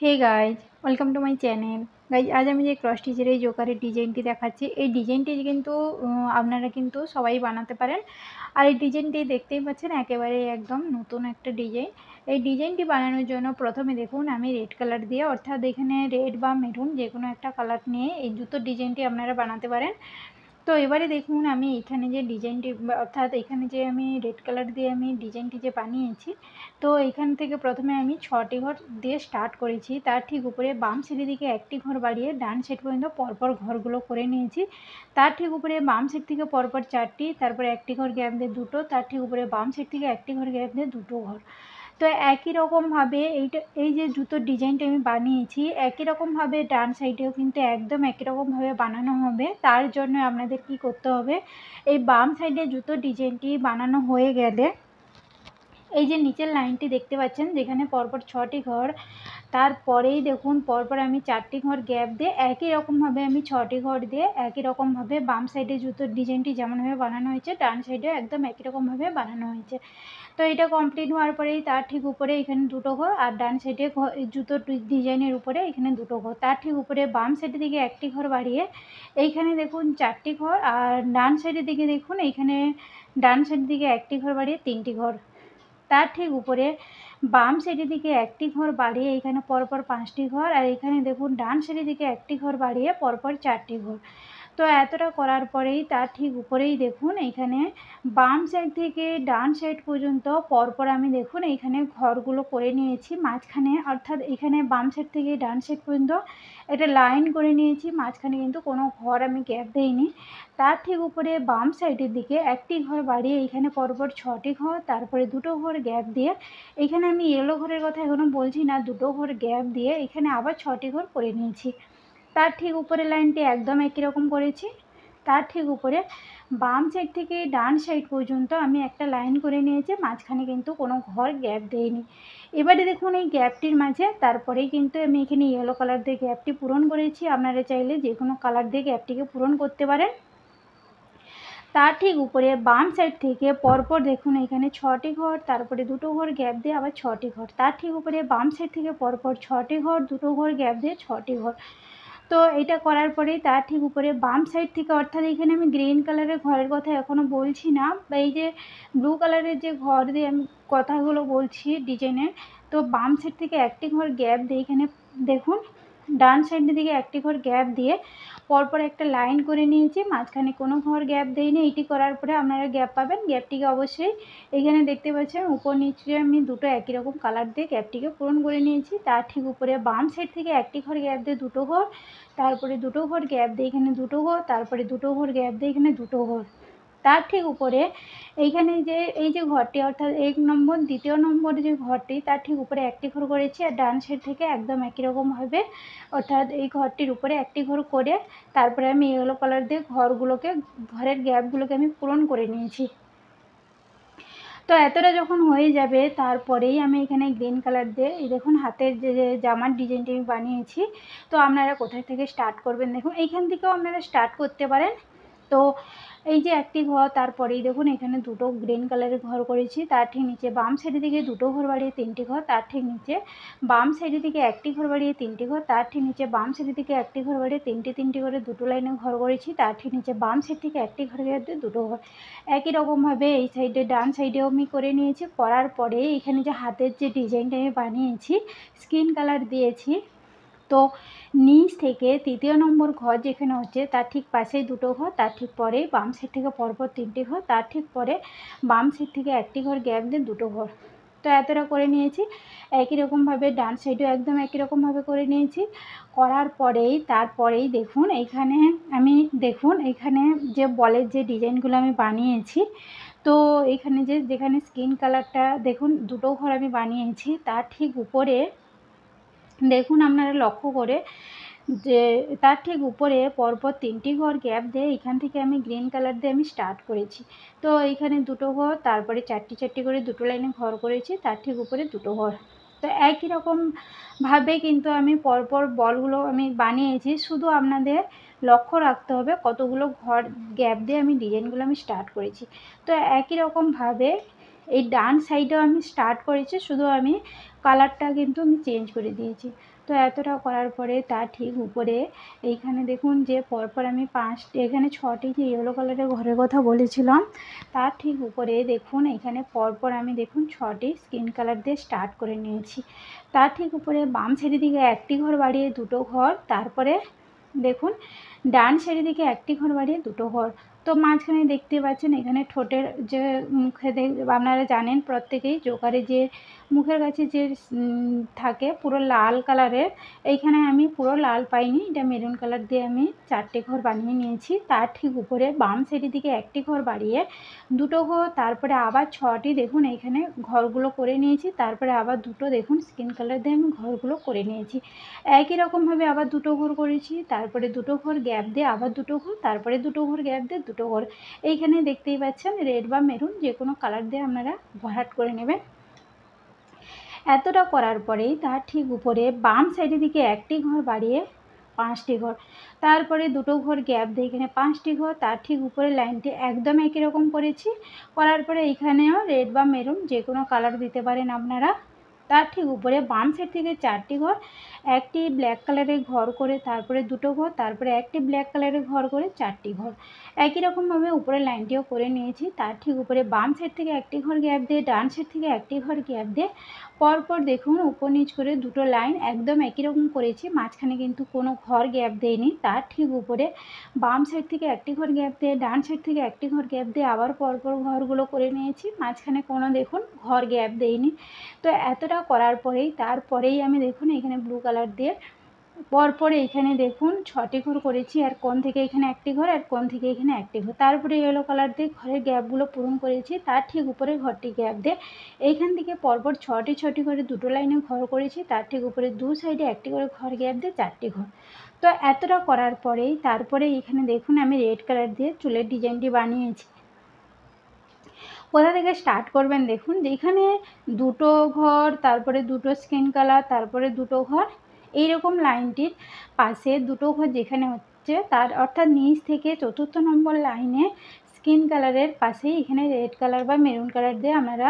Hey guys, welcome to my channel. Guys, আজ আমি যে ক্রস স্টিচের এই জোকারের ডিজাইনটি দেখাচ্ছি, এই ডিজাইনটি কিন্তু আপনারা কিন্তু সবাই বানাতে পারেন। আর এই ডিজাইনটি দেখতেই পাচ্ছেন একেবারে একদম নতুন একটা ডিজাইন। এই ডিজাইনটি বানানোর জন্য প্রথমে দেখুন আমি রেড কালার দিয়ে, অর্থাৎ এখানে রেড বা মেরুন যে কোনো একটা কালার নিয়ে এই জুতোর ডিজাইনটি আপনারা বানাতে পারেন। তো এবারে দেখুন আমি এখানে যে ডিজাইনটি, অর্থাৎ এখানে যে আমি রেড কালার দিয়ে আমি ডিজাইনটি যে বানিয়েছি, তো এখান থেকে প্রথমে আমি 6টি ঘর দিয়ে স্টার্ট করেছি। তার ঠিক উপরে বাম সাইডের দিকে একটি ঘর বাড়িয়ে ডান সাইড পর্যন্ত পরপর ঘরগুলো করে নিয়েছি। তার ঠিক উপরে বাম সাইড থেকে পরপর 4টি, তারপরে একটি ঘর গ্যাপ দিয়ে 2টো, তার ঠিক উপরে বাম সাইড থেকে একটি ঘর গ্যাপ দিয়ে 2টো ঘর। তো একই রকমভাবে এই যে জুতোর ডিজাইনটা আমি বানিয়েছি, একই রকমভাবে ডান সাইডেও কিন্তু একদম একই রকমভাবে বানানো হবে। তার জন্য আপনাদের কি করতে হবে, এই বাম সাইডে জুতোর ডিজাইনটি বানানো হয়ে গেলে এই যে নিচের লাইনটি দেখতে পাচ্ছেন যেখানে পরপর 6টি ঘর, তারপরেই দেখুন পরপর আমি 4টি ঘর গ্যাপ দিয়ে একই রকমভাবে আমি 6টি ঘর দিয়ে একই রকমভাবে বাম সাইডে জুতোর ডিজাইনটি যেমনভাবে বানানো হয়েছে ডান সাইডে একদম একই রকমভাবে বানানো হয়েছে। তো এটা কমপ্লিট হওয়ার পরেই তার ঠিক উপরে এখানে 2টো ঘর, আর ডান সাইডে জুতোর ডিজাইনের উপরে এখানে 2টো ঘর, তার ঠিক উপরে বাম সাইডের দিকে একটি ঘর বাড়িয়ে এইখানে দেখুন 4টি ঘর, আর ডান সাইডের দিকে দেখুন এইখানে ডান সাইডের দিকে একটি ঘর বাড়িয়ে 3টি ঘর। তার ঠিক উপরে বাম সাইডের দিকে একটি ঘর বাড়িয়ে এখানে পরপর 5টি ঘর, আর এখানে দেখুন ডান সাইডের দিকে একটি ঘর বাড়িয়ে পরপর 4টি ঘর। তো এতটা করার পরেই তার ঠিক উপরেই দেখুন এইখানে বাম সাইড থেকে ডান সাইড পর্যন্ত পরপর আমি দেখুন এইখানে ঘরগুলো করে নিয়েছি মাঝখানে, অর্থাৎ এখানে বাম সাইড থেকে ডান সাইড পর্যন্ত একটা লাইন করে নিয়েছি, মাঝখানে কিন্তু কোনো ঘর আমি গ্যাপ দেইনি। তার ঠিক উপরে বাম সাইডের দিকে একটি ঘর বাড়িয়ে এখানে পরপর 6টি ঘর, তারপরে 2টো ঘর গ্যাপ দিয়ে এখানে আমি ইয়েলো ঘরের কথা এখনও বলছি না, 2টো ঘর গ্যাপ দিয়ে এখানে আবার 6টি ঘর করে নিয়েছি। তার ঠিক উপরে লাইনটি একদম একই রকম করেছি। তার ঠিক উপরে বাম সাইড থেকে ডান সাইড পর্যন্ত আমি একটা লাইন করে নিয়েছি, মাঝখানে কিন্তু কোনো ঘর গ্যাপ দেইনি। এবারে দেখুন এই গ্যাপটির মাঝে তারপরেই কিন্তু আমি এখানে ইয়েলো কালার দিয়ে গ্যাপটি পূরণ করেছি। আপনারা চাইলে যে কোনো কালার দিয়ে গ্যাপটিকে পূরণ করতে পারেন। তার ঠিক উপরে বাম সাইড থেকে পরপর দেখুন এখানে 6টি ঘর, তারপরে 2টো ঘর গ্যাপ দিয়ে আবার 6টি ঘর, তার ঠিক উপরে বাম সাইড থেকে পরপর 6টি ঘর, 2টো ঘর গ্যাপ দিয়ে 6টি ঘর। তো এটা করার পরেই তার ঠিক উপরে বাম সাইড থেকে, অর্থাৎ এখানে আমি গ্রিন কালারের ঘরের কথা এখনও বলছি না, বা এই যে ব্লু কালারের যে ঘর দিয়ে আমি কথাগুলো বলছি ডিজাইনের, তো বাম সাইড থেকে একটি ঘর গ্যাপ দিয়ে এখানে দেখুন ডান সাইডের দিকে একটি ঘর গ্যাপ দিয়ে পরপর একটা লাইন করে নিয়েছি, মাঝখানে কোনো ঘর গ্যাপ দেইনি। এইটি করার পরে আপনারা গ্যাপ পাবেন, গ্যাপটিকে অবশ্যই এখানে দেখতে পাচ্ছেন উপর নিচে আমি দুটো একই রকম কালার দিয়ে গ্যাপটিকে পূরণ করে নিয়েছি। তার ঠিক উপরে বাম সাইড থেকে একটি ঘর গ্যাপ দিয়ে 2টো ঘর, তারপরে 2টো ঘর গ্যাপ দিয়ে এখানে 2টো ঘর, তারপরে 2টো ঘর গ্যাপ দিয়ে এখানে 2টো ঘর। তার ঠিক উপরে এইখানে যে এই যে ঘরটি, অর্থাৎ 1 নম্বর 2য় নম্বর যে ঘরটি, তার ঠিক উপরে একটি ঘর করেছি, আর ডান সাইড থেকে একদম একই রকমভাবে, অর্থাৎ এই ঘরটির উপরে একটি ঘর করে তারপরে আমি ইয়েলো কালার দিয়ে ঘরের গ্যাপগুলোকে আমি পূরণ করে নিয়েছি। তো এতটা যখন হয়ে যাবে তারপরেই আমি এখানে গ্রিন কালার দিয়ে এই দেখুন হাতের যে জামার ডিজাইনটি আমি বানিয়েছি। তো আপনারা কোথায় থেকে স্টার্ট করবেন দেখুন এইখান থেকেও আপনারা স্টার্ট করতে পারেন। তো এই যে একটি ঘর, তারপরেই দেখুন এখানে 2টো গ্রিন কালারের ঘর করেছি, তার ঠিক নিচে বাম সাইডের দিকে 2টো ঘর বাড়িয়ে 3টি ঘর, তার ঠিক নিচে বাম সাইডের দিকে একটি ঘর বাড়িয়ে 3টি ঘর, তার ঠিক নিচে বাম সাইডের দিকে একটি ঘর বাড়িয়ে 3টি করে 2টো লাইনে ঘর করেছি, তার ঠিক নিচে বাম সাইড থেকে একটি ঘর বাড়িয়ে 2টো ঘর। একই রকমভাবে এই সাইডে ডান সাইডেও আমি করে নিয়েছি। করার পরে এখানে যে হাতের যে ডিজাইনটা আমি বানিয়েছি স্কিন কালার দিয়েছি, তো নিচ থেকে 3য় নম্বর ঘর যেখানে হচ্ছে তার ঠিক পাশেই 2টো ঘর, তার ঠিক পরে বাম সাইড থেকে পরপর 3টি ঘর, তার ঠিক পরে বাম সাইড থেকে একটি ঘর গ্যাপ দিয়ে 2টো ঘর। তো এতটা করে নিয়েছি। একই রকমভাবে ডান সাইডেও একদম একই রকমভাবে করে নিয়েছি। করার পরেই তারপরেই দেখুন এইখানে আমি দেখুন এখানে যে বলের যে ডিজাইনগুলো আমি বানিয়েছি, তো এখানে যেখানে স্কিন কালারটা দেখুন 2টো ঘর আমি বানিয়েছি, তার ঠিক উপরে দেখুন আপনারা লক্ষ্য করে যে তার ঠিক উপরে পরপর 3টি ঘর গ্যাপ দিয়ে এখান থেকে আমি গ্রিন কালার দিয়ে আমি স্টার্ট করেছি। তো এইখানে 2টো ঘর, তারপরে 4টি করে 2টো লাইনে ঘর করেছি, তার ঠিক উপরে 2টো ঘর। তো একই রকমভাবে কিন্তু আমি পরপর বলগুলো আমি বানিয়েছি, শুধু আপনাদের লক্ষ্য রাখতে হবে কতগুলো ঘর গ্যাপ দিয়ে আমি ডিজাইনগুলো আমি স্টার্ট করেছি। তো একই রকমভাবে এই ডান সাইডেও আমি স্টার্ট করেছি, শুধু আমি কালারটা কিন্তু আমি চেঞ্জ করে দিয়েছি। তো এতটা করার পরে তার ঠিক উপরে এইখানে দেখুন যে পরপর আমি এখানে 6টি যে ইয়েলো কালারের ঘরের কথা বলেছিলাম, তার ঠিক উপরে দেখুন এখানে পরপর আমি দেখুন 6টি স্কিন কালার দিয়ে স্টার্ট করে নিয়েছি। তার ঠিক উপরে বাম সাইডের দিকে একটি ঘর বাড়িয়ে দুটো ঘর, তারপরে দেখুন ডান সাইডের দিকে একটি ঘর বাড়িয়ে দুটো ঘর। তো মাঝখানে দেখতে পাচ্ছেন এখানে ঠোঁটের যে মুখে আপনারা জানেন প্রত্যেকেই জোকারে যে মুখের কাছে যে থাকে পুরো লাল কালারের, এইখানে আমি পুরো লাল পাইনি, এটা মেরুন কালার দিয়ে আমি 4টে ঘর বানিয়ে নিয়েছি। তার ঠিক উপরে বাম সাইডের দিকে একটি ঘর বাড়িয়ে দুটো ঘর, তারপরে আবার 6টি দেখুন এইখানে ঘরগুলো করে নিয়েছি, তারপরে আবার দুটো দেখুন স্কিন কালার দিয়ে আমি ঘরগুলো করে নিয়েছি। একই রকমভাবে আবার দুটো ঘর করেছি, তারপরে দুটো ঘর গ্যাপ দিয়ে আবার দুটো ঘর, তারপরে দুটো ঘর গ্যাপ দিয়ে দুটো ঘর। এইখানে দেখতেই পাচ্ছেন রেড বা মেরুন যে কোনো কালার দিয়ে আপনারা ভরাট করে নেবেন। এতটা করার পরেই তার ঠিক উপরে বাম সাইডের দিকে একটি ঘর বাড়িয়ে 5টি ঘর, তারপরে দুটো ঘর গ্যাপ দিয়ে এখানে 5টি ঘর, তার ঠিক উপরে লাইনটি একদম একই রকম করেছি। করার পরে এইখানেও রেড বা মেরুন যে কোনো কালার দিতে পারেন আপনারা। তার ঠিক উপরে বাম সাইড থেকে 4টি ঘর, একটি ব্ল্যাক কালারের ঘর করে তারপরে দুটো ঘর, তারপরে একটি ব্ল্যাক কালারের ঘর করে 4টি ঘর। একই রকমভাবে উপরের লাইনটিও করে নিয়েছি। তার ঠিক উপরে বাম সাইড থেকে একটি ঘর গ্যাপ দিয়ে ডান সাইড থেকে একটি ঘর গ্যাপ দিয়ে পরপর দেখুন উপর নিচ করে দুটো লাইন একদম একই রকম করেছি, মাঝখানে কিন্তু কোনো ঘর গ্যাপ দেয়নি। তার ঠিক উপরে বাম সাইড থেকে একটি ঘর গ্যাপ দিয়ে ডান সাইড থেকে একটি ঘর গ্যাপ দিয়ে আবার পরপর ঘরগুলো করে নিয়েছি, মাঝখানে কোনো দেখুন ঘর গ্যাপ দেয়নি। তো এতটা করার পরেই তারপরেই আমি দেখুন এখানে ব্লু কালার দিয়ে পরপর এইখানে দেখুন 6টি ঘর করেছি, আর কোণ থেকে এখানে একটি ঘর আর কোণ থেকে এখানে একটি ঘর, তারপরে ইয়েলো কালার দিয়ে ঘরের গ্যাপগুলো পূরণ করেছি। তার ঠিক উপরে ঘরটি গ্যাপ দিয়ে এইখান থেকে পরপর 6টি করে দুটো লাইনে ঘর করেছি, তার ঠিক উপরে দু সাইডে একটি করে ঘর গ্যাপ দিয়ে 4টি ঘর। তো এতটা করার পরেই তারপরে এখানে দেখুন আমি রেড কালার দিয়ে চুলের ডিজাইনটি বানিয়েছি। কোথা থেকে স্টার্ট করবেন দেখুন, যেখানে দুটো ঘর, তারপরে দুটো স্কিন কালার, তারপরে দুটো ঘর, এইরকম লাইনটির পাশে দুটো ঘর যেখানে হচ্ছে তার অর্থাৎ নিচ থেকে 4র্থ নম্বর লাইনে স্কিন কালারের পাশেই এখানে রেড কালার বা মেরুন কালার দিয়ে আপনারা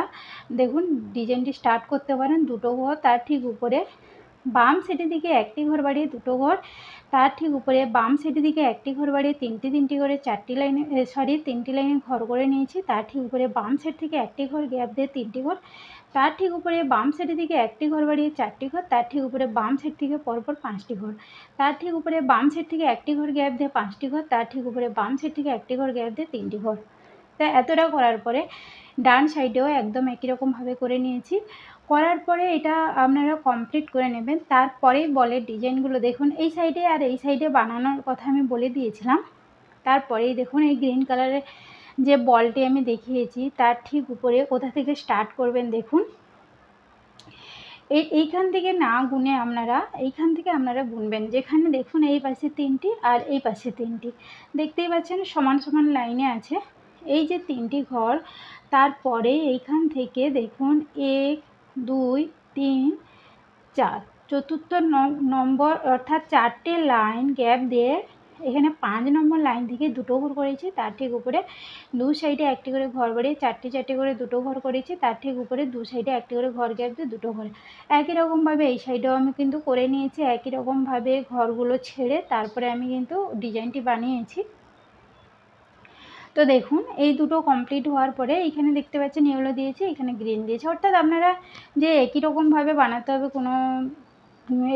দেখুন ডিজাইনটি স্টার্ট করতে পারেন। দুটো ঘর, তার ঠিক উপরে বাম সাইডের দিকে একটি ঘর বাড়িয়ে দুটো ঘর, তার ঠিক উপরে বাম সাইডের দিকে একটি ঘর বাড়িয়ে তিনটি করে 4টি লাইনে 3টি লাইনে ঘর করে নিয়েছি। তার ঠিক উপরে বাম সাইড থেকে একটি ঘর গ্যাপ দিয়ে 3টি ঘর, তার ঠিক উপরে বাম সাইডের দিকে একটি ঘর বাড়িয়ে 4টি ঘর, তার ঠিক উপরে বাম সাইড থেকে পরপর 5টি ঘর, তার ঠিক উপরে বাম সাইড থেকে একটি ঘর গ্যাপ দিয়ে 5টি ঘর, তার ঠিক উপরে বাম সাইড থেকে একটি ঘর গ্যাপ দিয়ে 3টি ঘর। তা এতটা করার পরে ডান সাইডেও একদম একই রকমভাবে করে নিয়েছি। করার পরে এটা আপনারা কমপ্লিট করে নেবেন। তারপরেই বলের ডিজাইনগুলো দেখুন এই সাইডে আর এই সাইডে বানানোর কথা আমি বলে দিয়েছিলাম। তারপরেই দেখুন এই গ্রিন কালারের যে বলটি আমি দেখিয়েছি তার ঠিক উপরে কোথা থেকে স্টার্ট করবেন দেখুন, এইখান থেকে না গুনে এইখান থেকে আপনারা গুনবেন, যেখানে দেখুন এই পাশে 3টি আর এই পাশে 3টি দেখতেই পাচ্ছেন সমান সমান লাইনে আছে এই যে 3টি ঘর। তারপরে এইখান থেকে দেখুন 1 2 3 4 4র্থ নম্বর অর্থাৎ 4টে লাইন গ্যাপ দিয়ে এখানে 5 নম্বর লাইন থেকে দুটো ঘর করেছি, তার ঠিক উপরে দু সাইডে একটি করে ঘর বাড়িয়ে 4টি করে দুটো ঘর করেছি, তার ঠিক উপরে দু সাইডে একটি করে ঘর গ্যাপ দিয়ে দুটো ঘর। একই রকমভাবে এই সাইডেও আমি কিন্তু করে নিয়েছি, একই রকমভাবে ঘরগুলো ছেড়ে তারপরে আমি কিন্তু ডিজাইনটি বানিয়েছি। তো দেখুন এই দুটো কমপ্লিট হওয়ার পরে এইখানে দেখতে পাচ্ছেন ইয়েলো দিয়েছি, এখানে গ্রিন দিয়েছি, অর্থাৎ আপনারা যে একই রকমভাবে বানাতে হবে কোনো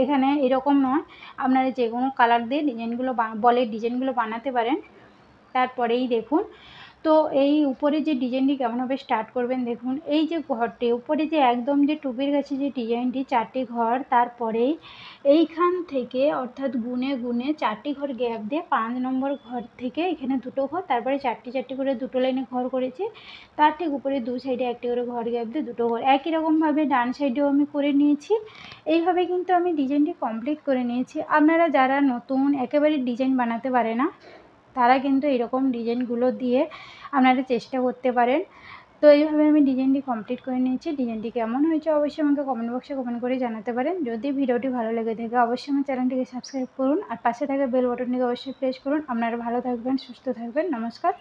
এখানে এরকম নয়, আপনারা যে কোনো কালার দিয়ে ডিজাইনগুলো বলের ডিজাইনগুলো বানাতে পারেন। তারপরেই দেখুন তো এই উপরে যে ডিজাইনটি কেমনভাবে স্টার্ট করবেন দেখুন, এই যে ঘরটি উপরে যে একদম যে টুপির কাছে যে ডিজাইনটি 4টি ঘর, তারপরেই এইখান থেকে অর্থাৎ গুনে গুনে 4টি ঘর গ্যাপ দিয়ে 5 নম্বর ঘর থেকে এখানে দুটো ঘর, তারপরে 4টি করে দুটো লাইনে ঘর করেছি, তার ঠিক উপরে দু সাইডে একটি করে ঘর গ্যাপ দিয়ে দুটো ঘর। একই রকমভাবে ডান সাইডেও আমি করে নিয়েছি। এইভাবে কিন্তু আমি ডিজাইনটি কমপ্লিট করে নিয়েছি। আপনারা যারা নতুন একেবারে ডিজাইন বানাতে পারে না তারা কিন্তু এরকম ডিজাইনগুলো দিয়ে আপনারা চেষ্টা করতে পারেন। তো এইভাবে আমি ডিজাইনটি কমপ্লিট করে নিয়েছি। ডিজাইনটি কেমন হয়েছে অবশ্যই আমাকে কমেন্ট বক্সে কমেন্ট করে জানাতে পারেন। যদি ভিডিওটি ভালো লেগে থাকে অবশ্যই আমার চ্যানেলটিকে সাবস্ক্রাইব করুন আর পাশে থাকা বেল বাটনটিকে অবশ্যই প্রেস করুন। আপনারা ভালো থাকবেন, সুস্থ থাকবেন। নমস্কার।